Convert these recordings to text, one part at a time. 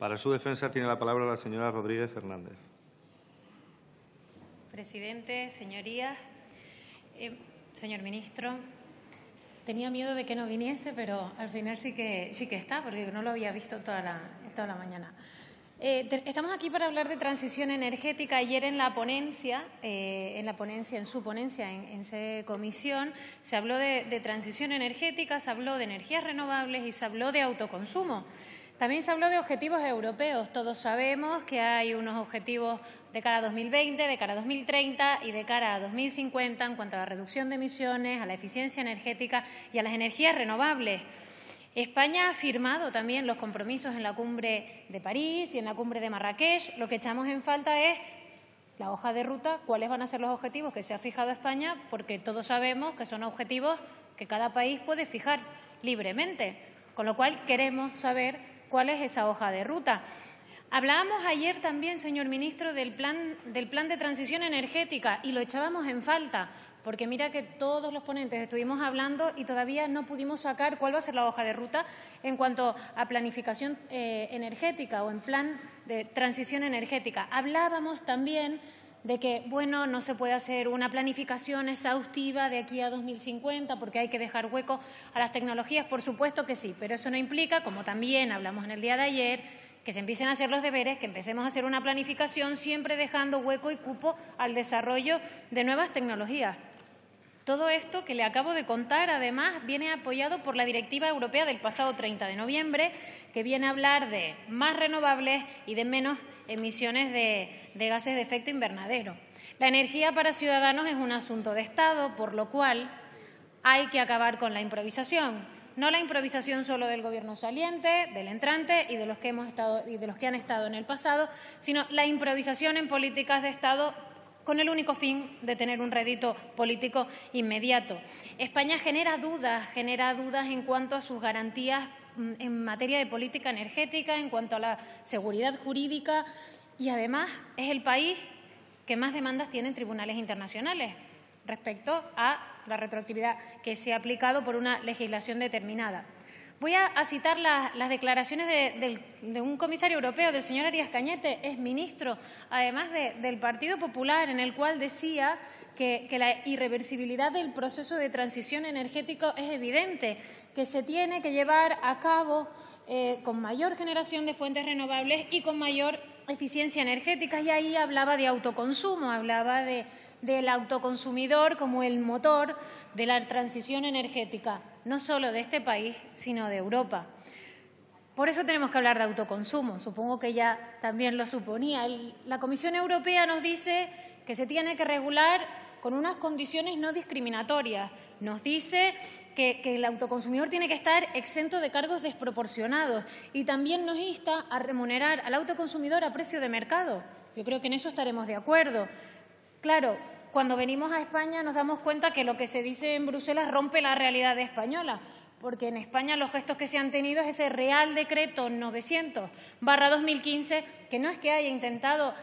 Para su defensa tiene la palabra la señora Rodríguez Hernández. Presidente, señorías, señor ministro, tenía miedo de que no viniese, pero al final sí que está, porque no lo había visto toda la mañana. Estamos aquí para hablar de transición energética. Ayer en su ponencia en sede comisión, se habló de transición energética, se habló de energías renovables y se habló de autoconsumo. También se habló de objetivos europeos. Todos sabemos que hay unos objetivos de cara a 2020, de cara a 2030 y de cara a 2050 en cuanto a la reducción de emisiones, a la eficiencia energética y a las energías renovables. España ha firmado también los compromisos en la cumbre de París y en la cumbre de Marrakech. Lo que echamos en falta es la hoja de ruta, cuáles van a ser los objetivos que se ha fijado España, porque todos sabemos que son objetivos que cada país puede fijar libremente, con lo cual queremos saber cuál es esa hoja de ruta. Hablábamos ayer también, señor ministro, del plan de transición energética y lo echábamos en falta, porque mira que todos los ponentes estuvimos hablando y todavía no pudimos sacar cuál va a ser la hoja de ruta en cuanto a planificación energética o en plan de transición energética. Hablábamos también de que, bueno, no se puede hacer una planificación exhaustiva de aquí a 2050 porque hay que dejar hueco a las tecnologías. Por supuesto que sí, pero eso no implica, como también hablamos en el día de ayer, que se empiecen a hacer los deberes, que empecemos a hacer una planificación siempre dejando hueco y cupo al desarrollo de nuevas tecnologías. Todo esto que le acabo de contar, además, viene apoyado por la Directiva Europea del pasado 30 de noviembre, que viene a hablar de más renovables y de menos emisiones de gases de efecto invernadero. La energía para ciudadanos es un asunto de Estado, por lo cual hay que acabar con la improvisación. No la improvisación solo del Gobierno saliente, del entrante y de los que han estado en el pasado, sino la improvisación en políticas de Estado con el único fin de tener un rédito político inmediato. España genera dudas en cuanto a sus garantías en materia de política energética, en cuanto a la seguridad jurídica y, además, es el país que más demandas tiene en tribunales internacionales respecto a la retroactividad que se ha aplicado por una legislación determinada. Voy a citar las declaraciones de un comisario europeo, del señor Arias Cañete, exministro, además del Partido Popular, en el cual decía que la irreversibilidad del proceso de transición energético es evidente, que se tiene que llevar a cabo con mayor generación de fuentes renovables y con mayor eficiencia energética. Y ahí hablaba de autoconsumo, hablaba del autoconsumidor como el motor de la transición energética, no solo de este país, sino de Europa. Por eso tenemos que hablar de autoconsumo. Supongo que ya también lo suponía. La Comisión Europea nos dice que se tiene que regular con unas condiciones no discriminatorias. Nos dice que el autoconsumidor tiene que estar exento de cargos desproporcionados y también nos insta a remunerar al autoconsumidor a precio de mercado. Yo creo que en eso estaremos de acuerdo. Claro, cuando venimos a España nos damos cuenta que lo que se dice en Bruselas rompe la realidad española, porque en España los gestos que se han tenido es ese Real Decreto 900/2015, que no es que haya intentado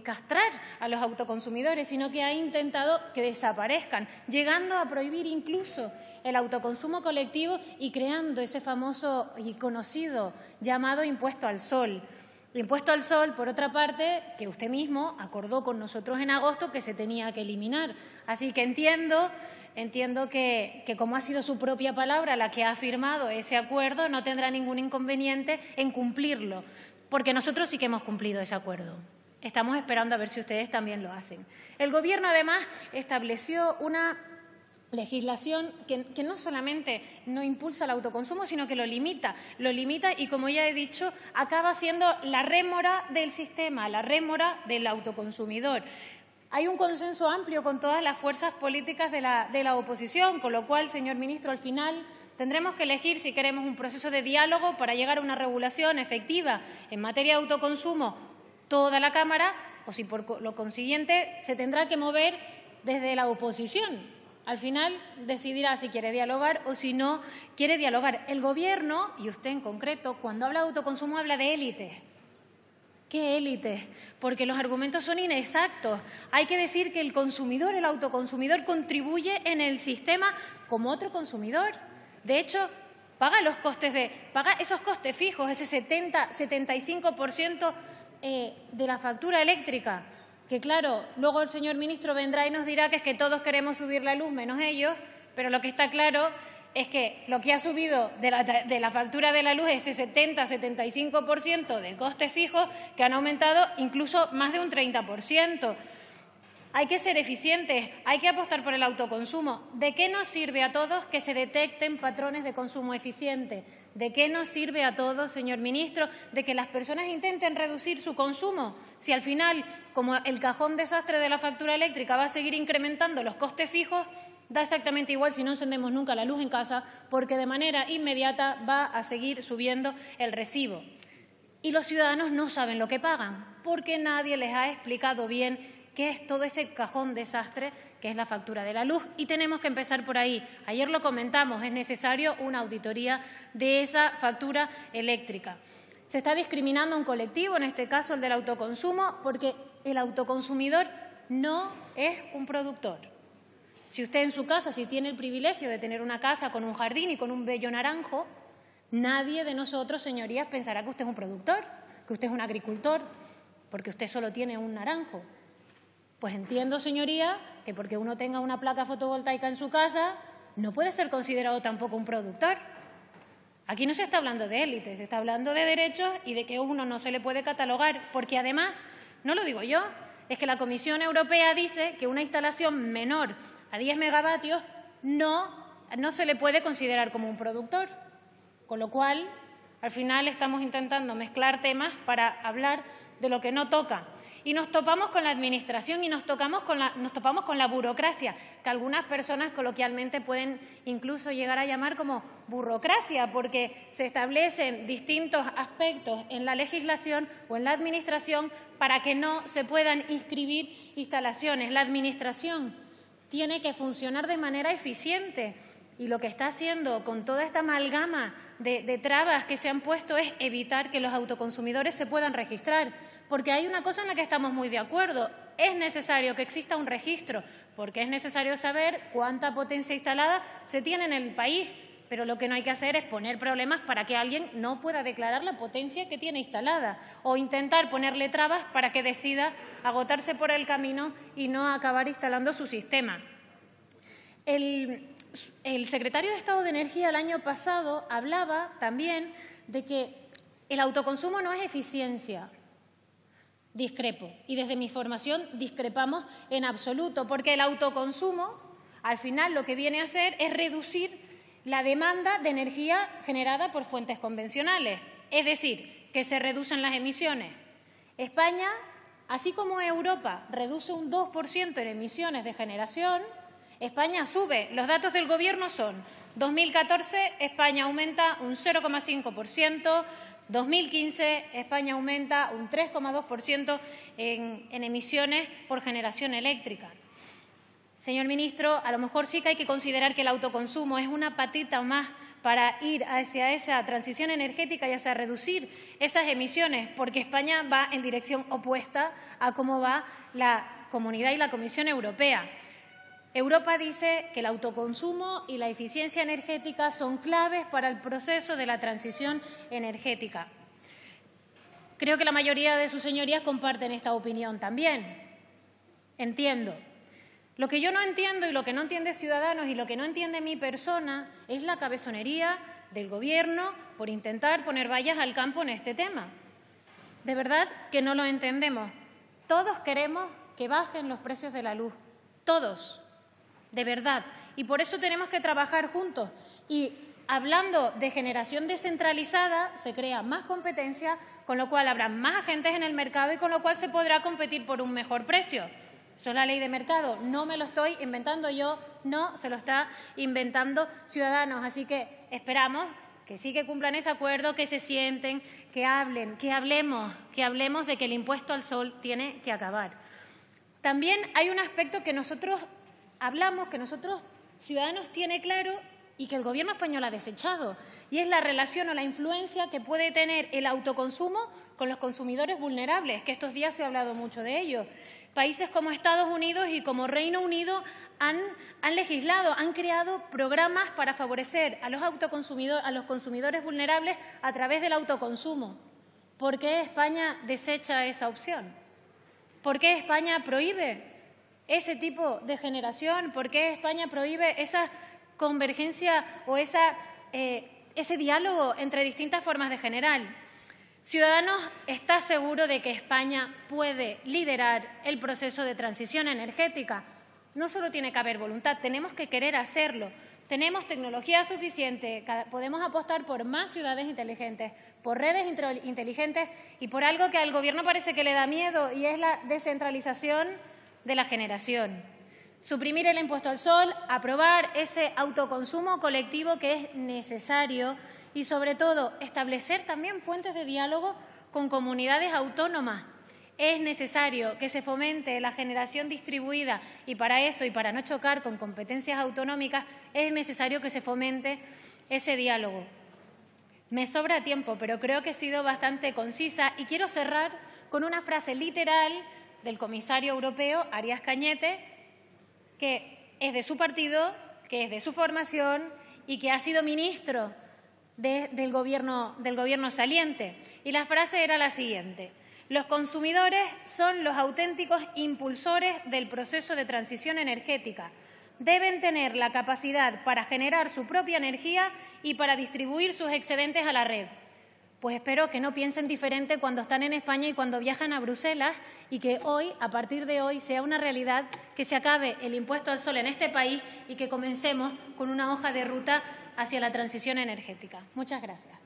castrar a los autoconsumidores, sino que ha intentado que desaparezcan, llegando a prohibir incluso el autoconsumo colectivo y creando ese famoso y conocido llamado impuesto al sol. El impuesto al sol, por otra parte, que usted mismo acordó con nosotros en agosto que se tenía que eliminar. Así que entiendo que como ha sido su propia palabra la que ha firmado ese acuerdo, no tendrá ningún inconveniente en cumplirlo, porque nosotros sí que hemos cumplido ese acuerdo. Estamos esperando a ver si ustedes también lo hacen. El Gobierno, además, estableció una legislación que no solamente no impulsa el autoconsumo, sino que lo limita y, como ya he dicho, acaba siendo la rémora del sistema, la rémora del autoconsumidor. Hay un consenso amplio con todas las fuerzas políticas de la oposición, con lo cual, señor ministro, al final tendremos que elegir si queremos un proceso de diálogo para llegar a una regulación efectiva en materia de autoconsumo toda la Cámara o si, por lo consiguiente, se tendrá que mover desde la oposición. Al final decidirá si quiere dialogar o si no quiere dialogar. El Gobierno, y usted en concreto, cuando habla de autoconsumo habla de élites. ¿Qué élites? Porque los argumentos son inexactos. Hay que decir que el consumidor, el autoconsumidor, contribuye en el sistema como otro consumidor. De hecho, paga esos costes fijos, ese 75% de la factura eléctrica, que claro, luego el señor ministro vendrá y nos dirá que es que todos queremos subir la luz menos ellos, pero lo que está claro es que lo que ha subido de la factura de la luz es ese 70-75% de costes fijos, que han aumentado incluso más de un 30%. Hay que ser eficientes, hay que apostar por el autoconsumo. ¿De qué nos sirve a todos que se detecten patrones de consumo eficiente? ¿De qué nos sirve a todos, señor ministro, de que las personas intenten reducir su consumo? Si al final, como el cajón desastre de la factura eléctrica va a seguir incrementando los costes fijos, da exactamente igual si no encendemos nunca la luz en casa, porque de manera inmediata va a seguir subiendo el recibo. Y los ciudadanos no saben lo que pagan, porque nadie les ha explicado bien qué es todo ese cajón desastre que es la factura de la luz. Y tenemos que empezar por ahí. Ayer lo comentamos, es necesario una auditoría de esa factura eléctrica. Se está discriminando a un colectivo, en este caso el del autoconsumo, porque el autoconsumidor no es un productor. Si usted en su casa, si tiene el privilegio de tener una casa con un jardín y con un bello naranjo, nadie de nosotros, señorías, pensará que usted es un productor, que usted es un agricultor, porque usted solo tiene un naranjo. Pues entiendo, señoría, que porque uno tenga una placa fotovoltaica en su casa, no puede ser considerado tampoco un productor. Aquí no se está hablando de élites, se está hablando de derechos y de que uno no se le puede catalogar, porque además, no lo digo yo, es que la Comisión Europea dice que una instalación menor a 10 megavatios no se le puede considerar como un productor. Con lo cual, al final estamos intentando mezclar temas para hablar de lo que no toca. Y nos topamos con la Administración y nos topamos con la burocracia, que algunas personas coloquialmente pueden incluso llegar a llamar como burocracia, porque se establecen distintos aspectos en la legislación o en la Administración para que no se puedan inscribir instalaciones. La Administración tiene que funcionar de manera eficiente y lo que está haciendo con toda esta amalgama de trabas que se han puesto es evitar que los autoconsumidores se puedan registrar. Porque hay una cosa en la que estamos muy de acuerdo. Es necesario que exista un registro, porque es necesario saber cuánta potencia instalada se tiene en el país. Pero lo que no hay que hacer es poner problemas para que alguien no pueda declarar la potencia que tiene instalada o intentar ponerle trabas para que decida agotarse por el camino y no acabar instalando su sistema. El secretario de Estado de Energía el año pasado hablaba también de que el autoconsumo no es eficiencia. Discrepo. Y desde mi formación discrepamos en absoluto, porque el autoconsumo, al final, lo que viene a hacer es reducir la demanda de energía generada por fuentes convencionales, es decir, que se reducen las emisiones. España, así como Europa, reduce un 2% en emisiones de generación, España sube. Los datos del Gobierno son 2014, España aumenta un 0,5%, 2015, España aumenta un 3,2% en emisiones por generación eléctrica. Señor ministro, a lo mejor sí que hay que considerar que el autoconsumo es una patita más para ir hacia esa transición energética y hacia reducir esas emisiones, porque España va en dirección opuesta a cómo va la Comunidad y la Comisión Europea. Europa dice que el autoconsumo y la eficiencia energética son claves para el proceso de la transición energética. Creo que la mayoría de sus señorías comparten esta opinión también. Entiendo. Lo que yo no entiendo y lo que no entiende Ciudadanos y lo que no entiende mi persona es la cabezonería del Gobierno por intentar poner vallas al campo en este tema. De verdad que no lo entendemos. Todos queremos que bajen los precios de la luz. Todos. De verdad. Y por eso tenemos que trabajar juntos. Y hablando de generación descentralizada, se crea más competencia, con lo cual habrá más agentes en el mercado y con lo cual se podrá competir por un mejor precio. Eso es la ley de mercado. No me lo estoy inventando yo, no se lo está inventando Ciudadanos. Así que esperamos que sí que cumplan ese acuerdo, que se sienten, que hablen, que hablemos de que el impuesto al sol tiene que acabar. También hay un aspecto que nosotros hablamos, que nosotros, Ciudadanos, tiene claro y que el Gobierno español ha desechado, y es la relación o la influencia que puede tener el autoconsumo con los consumidores vulnerables, que estos días se ha hablado mucho de ello. Países como Estados Unidos y como Reino Unido han legislado, han creado programas para favorecer a los consumidores vulnerables a través del autoconsumo. ¿Por qué España desecha esa opción? ¿Por qué España prohíbe ese tipo de generación? ¿Por qué España prohíbe esa convergencia o ese diálogo entre distintas formas de generar? Ciudadanos está seguro de que España puede liderar el proceso de transición energética. No solo tiene que haber voluntad, tenemos que querer hacerlo. Tenemos tecnología suficiente, podemos apostar por más ciudades inteligentes, por redes inteligentes y por algo que al Gobierno parece que le da miedo, y es la descentralización de la generación. Suprimir el impuesto al sol, aprobar ese autoconsumo colectivo que es necesario y, sobre todo, establecer también fuentes de diálogo con comunidades autónomas. Es necesario que se fomente la generación distribuida y para eso, y para no chocar con competencias autonómicas, es necesario que se fomente ese diálogo. Me sobra tiempo, pero creo que he sido bastante concisa y quiero cerrar con una frase literal del comisario europeo, Arias Cañete, que es de su partido, que es de su formación y que ha sido ministro del gobierno saliente. Y la frase era la siguiente: los consumidores son los auténticos impulsores del proceso de transición energética. Deben tener la capacidad para generar su propia energía y para distribuir sus excedentes a la red. Pues espero que no piensen diferente cuando están en España y cuando viajan a Bruselas, y que hoy, a partir de hoy, sea una realidad que se acabe el impuesto al sol en este país y que comencemos con una hoja de ruta hacia la transición energética. Muchas gracias.